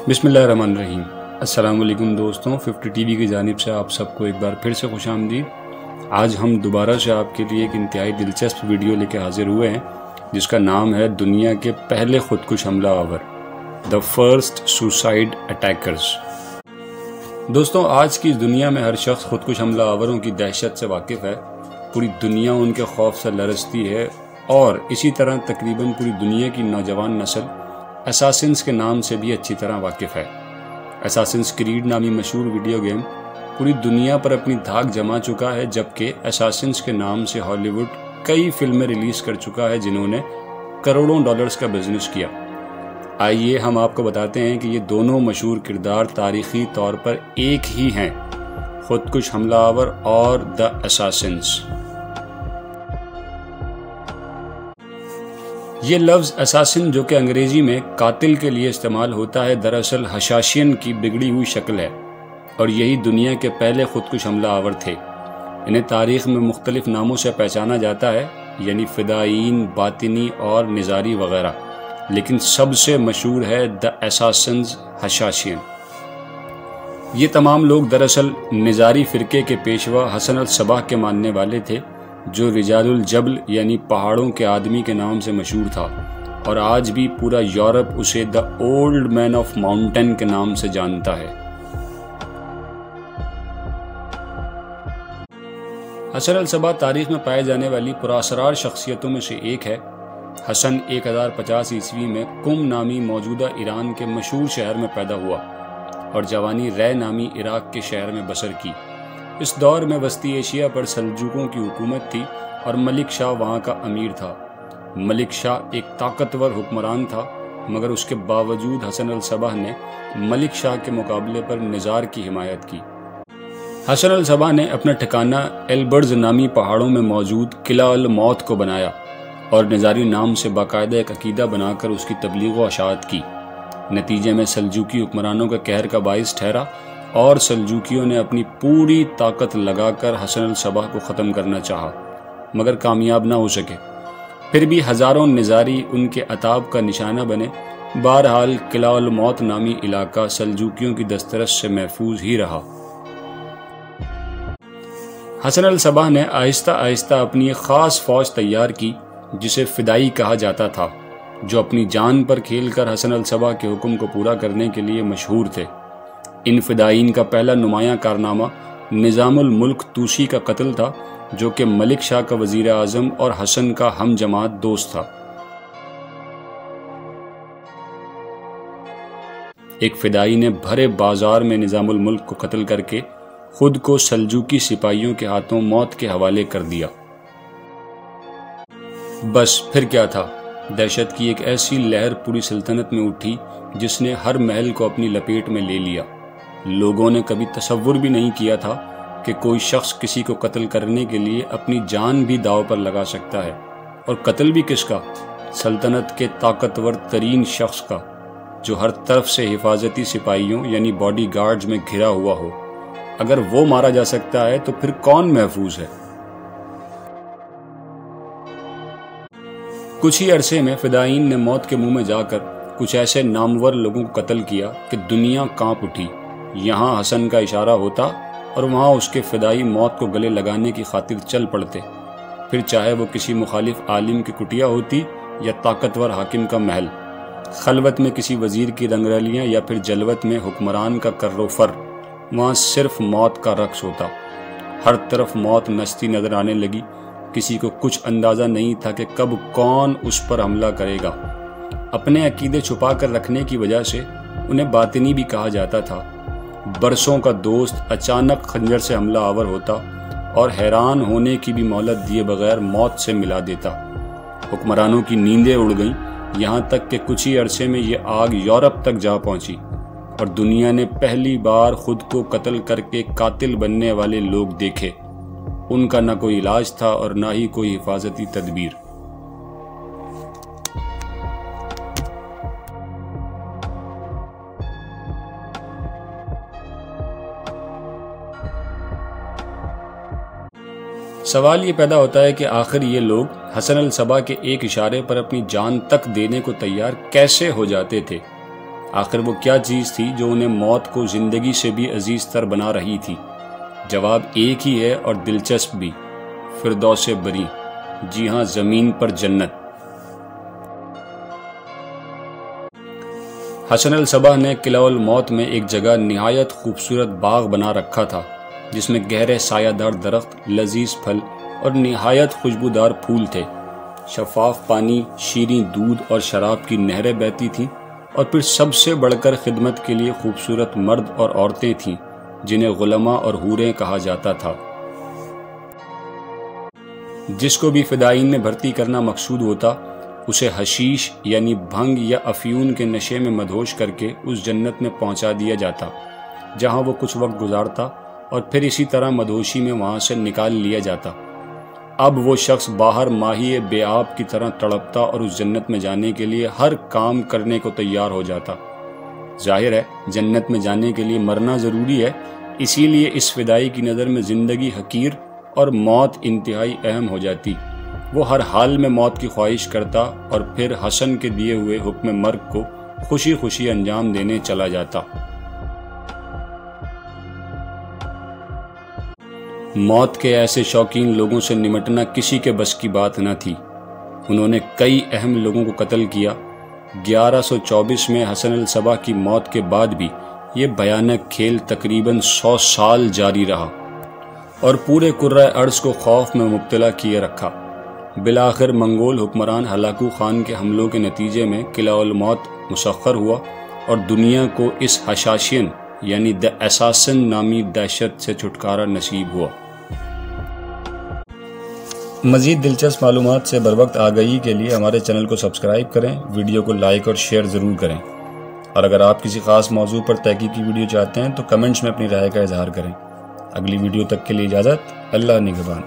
बिस्मिल्लाहिर्रहमानिर्रहीम। अस्सलाम वालेकुम दोस्तों, 50 टीवी की जानिब से आप सबको एक बार फिर से खुश आमदीद। आज हम दोबारा से आपके लिए एक इंतहाई दिलचस्प वीडियो लेकर हाजिर हुए हैं जिसका नाम है दुनिया के पहले खुदकुश हमला our, the first suicide attackers. दोस्तों, आज की इस दुनिया में हर शख्स खुदकुश हमला आवरों की दहशत से वाकिफ़ है। पूरी दुनिया उनके खौफ से लरजती है और इसी तरह तकरीबन पूरी दुनिया की नौजवान नस्ल असासिन्स के नाम से भी अच्छी तरह वाकिफ़ है। असासिन्स क्रीड नामी मशहूर वीडियो गेम पूरी दुनिया पर अपनी धाक जमा चुका है, जबकि असासिन्स के नाम से हॉलीवुड कई फिल्में रिलीज़ कर चुका है जिन्होंने करोड़ों डॉलर्स का बिजनेस किया। आइए हम आपको बताते हैं कि ये दोनों मशहूर किरदार तारीखी तौर पर एक ही हैं, खुदकुश हमलावर और द असासिन्स। ये लफ्ज़ असासिन, जो कि अंग्रेज़ी में कातिल के लिए इस्तेमाल होता है, दरअसल हशाशियन की बिगड़ी हुई शक्ल है और यही दुनिया के पहले खुदकुश हमला आवर थे। इन्हें तारीख़ में मुख्तलिफ नामों से पहचाना जाता है, यानी फ़िदाईन, बातिनी और निज़ारी वगैरह, लेकिन सबसे मशहूर है द असासिन्स हशाशियन। ये तमाम लोग दरअसल निज़ारी फ़िरके के पेशवा हसन अल सबाह के मानने वाले थे, जो रिजालुल जबल यानी पहाड़ों के आदमी के नाम से मशहूर था और आज भी पूरा यूरोप उसे the old man of mountain के नाम से जानता है। हसन अल सबाह तारीख में पाए जाने वाली पुरअसरार शख्सियतों में से एक है। हसन 1050 ईस्वी में कुम नामी मौजूदा ईरान के मशहूर शहर में पैदा हुआ और जवानी रै नामी इराक के शहर में बसर की। इस दौर में वस्ती एशिया पर सल्जूकों की हुकूमत थी और मलिक शाह वहाँ का अमीर था। मलिक शाह एक ताकतवर हुक्मरान था, मगर उसके बावजूद हसन अल सबाह ने मलिक शाह के मुकाबले पर निज़ार की हिमायत की। हसन अल सबाह ने अपना ठिकाना एलबर्ज नामी पहाड़ों में मौजूद किला अल मौत को बनाया और निज़ारी नाम से बाकायदा एक अकीदा बनाकर उसकी तबलीग व अशाअत की। नतीजे में सल्जूकी हुक्मरानों के कहर का बाइस ठहरा और सल्जूकियों ने अपनी पूरी ताकत लगाकर हसन अल सबाह को ख़त्म करना चाहा, मगर कामयाब ना हो सके। फिर भी हज़ारों निज़ारी उनके अताब का निशाना बने। बहरहाल किला अल मौत नामी इलाका सल्जूकियों की दस्तरस से महफूज ही रहा। हसन अल सबाह ने आहिस्ता आहिस्ता अपनी एक ख़ास फ़ौज तैयार की जिसे फ़िदाई कहा जाता था, जो अपनी जान पर खेल कर हसन अल सबाह के हुक्म को पूरा करने के लिए मशहूर थे। इन फ़िदाईन का पहला नुमायाँ कारनामा निज़ामुल मुल्क तूसी का कत्ल था, जो कि मलिक शाह का वज़ीर आज़म और हसन का हम जमात दोस्त था। एक फ़िदाई ने भरे बाजार में निज़ामुल मुल्क को कत्ल करके खुद को सल्जूकी सिपाहियों के हाथों मौत के हवाले कर दिया। बस फिर क्या था, दहशत की एक ऐसी लहर पूरी सल्तनत में उठी जिसने हर महल को अपनी लपेट में ले लिया। लोगों ने कभी तसव्वुर भी नहीं किया था कि कोई शख्स किसी को कत्ल करने के लिए अपनी जान भी दांव पर लगा सकता है, और कत्ल भी किसका? सल्तनत के ताकतवर तरीन शख्स का, जो हर तरफ से हिफाजती सिपाहियों यानी बॉडी गार्ड्स में घिरा हुआ हो। अगर वो मारा जा सकता है तो फिर कौन महफूज है? कुछ ही अरसे में फ़िदाईन ने मौत के मुंह में जाकर कुछ ऐसे नामवर लोगों को कत्ल किया कि दुनिया कांप उठी। यहाँ हसन का इशारा होता और वहाँ उसके फ़िदाई मौत को गले लगाने की खातिर चल पड़ते, फिर चाहे वो किसी मुखालिफ आलिम की कुटिया होती या ताकतवर हाकिम का महल। खलवत में किसी वज़ीर की रंगरलियाँ या फिर जलवत में हुक्मरान का कर्रोफर, वहाँ सिर्फ मौत का रक्स होता। हर तरफ मौत नचती नजर आने लगी। किसी को कुछ अंदाज़ा नहीं था कि कब कौन उस पर हमला करेगा। अपने अकीदे छुपा कर रखने की वजह से उन्हें बातिनी भी कहा जाता था। बरसों का दोस्त अचानक खंजर से हमला आवर होता और हैरान होने की भी मोहलत दिए बगैर मौत से मिला देता। हुक्मरानों की नींदें उड़ गईं, यहाँ तक कि कुछ ही अरसे में ये आग यूरोप तक जा पहुंची और दुनिया ने पहली बार खुद को कत्ल करके कातिल बनने वाले लोग देखे। उनका न कोई इलाज था और न ही कोई हिफाजती तदबीर। सवाल ये पैदा होता है कि आखिर ये लोग हसन अल सबाह के एक इशारे पर अपनी जान तक देने को तैयार कैसे हो जाते थे। آخر وہ کیا چیز تھی جو انہیں موت کو زندگی سے بھی عزیز تر بنا رہی تھی؟ جواب ایک ہی ہے اور دلچسپ بھی، فردوس بری، جی ہاں، زمین پر جنت۔ حسن الصباح نے قلعہ الموت میں ایک جگہ نہایت خوبصورت باغ بنا رکھا تھا، جس میں گہرے سایہ دار درخت، لذیذ پھل اور نہایت خوشبودار پھول تھے۔ شفاف پانی، شیریں دودھ اور شراب کی نہریں بہتی تھیں، اور پھر سب سے بڑھ کر خدمت کے لیے خوبصورت مرد اور عورتیں تھیں جنہیں غلماء اور حوریں کہا جاتا تھا۔ جس کو بھی فدائین میں بھرتی کرنا مقصود ہوتا، اسے حشیش یعنی بھنگ یا افیون کے نشے میں مدہوش کر کے اس جنت میں پہنچا دیا جاتا، جہاں وہ کچھ وقت گزارتا اور پھر اسی طرح مدہوشی میں وہاں سے نکال لیا جاتا۔ اب وہ شخص باہر ماہی بے آب کی طرح تڑپتا اور اس جنت میں جانے کے لیے ہر کام کرنے کو تیار ہو جاتا۔ ظاہر ہے جنت میں جانے کے لیے مرنا ضروری ہے، اسی لیے اس فدائی کی نظر میں زندگی حقیر اور موت انتہائی اہم ہو جاتی۔ وہ ہر حال میں موت کی خواہش کرتا اور پھر حسن کے دیے ہوئے حکم مرگ کو خوشی خوشی انجام دینے چلا جاتا۔ موت کے ایسے شوقین لوگوں سے نمٹنا کسی کے بس کی بات نہ تھی۔ انہوں نے کئی اہم لوگوں کو قتل کیا۔ 1124 میں حسن الصباح کی موت کے بعد بھی یہ بھیانک کھیل تقریباً 100 سال جاری رہا اور پورے کرۂ ارض کو خوف میں مبتلا کیے رکھا۔ بالآخر منگول حکمران ہلاکو خان کے حملوں کے نتیجے میں قلعہ الموت مسخر ہوا اور دنیا کو اس حشاشین یعنی دی اساسن نامی دہشت سے چھٹکارا نصیب ہوا۔ مزید دلچسپ معلومات سے بروقت آگہی کے لیے ہمارے چینل کو سبسکرائب کریں، ویڈیو کو لائک اور شیئر ضرور کریں، اور اگر آپ کسی خاص موضوع پر تحقیقی ویڈیو چاہتے ہیں تو کمنٹس میں اپنی رائے کا اظہار کریں۔ اگلی ویڈیو تک کے لیے اجازت، اللہ نگہبان۔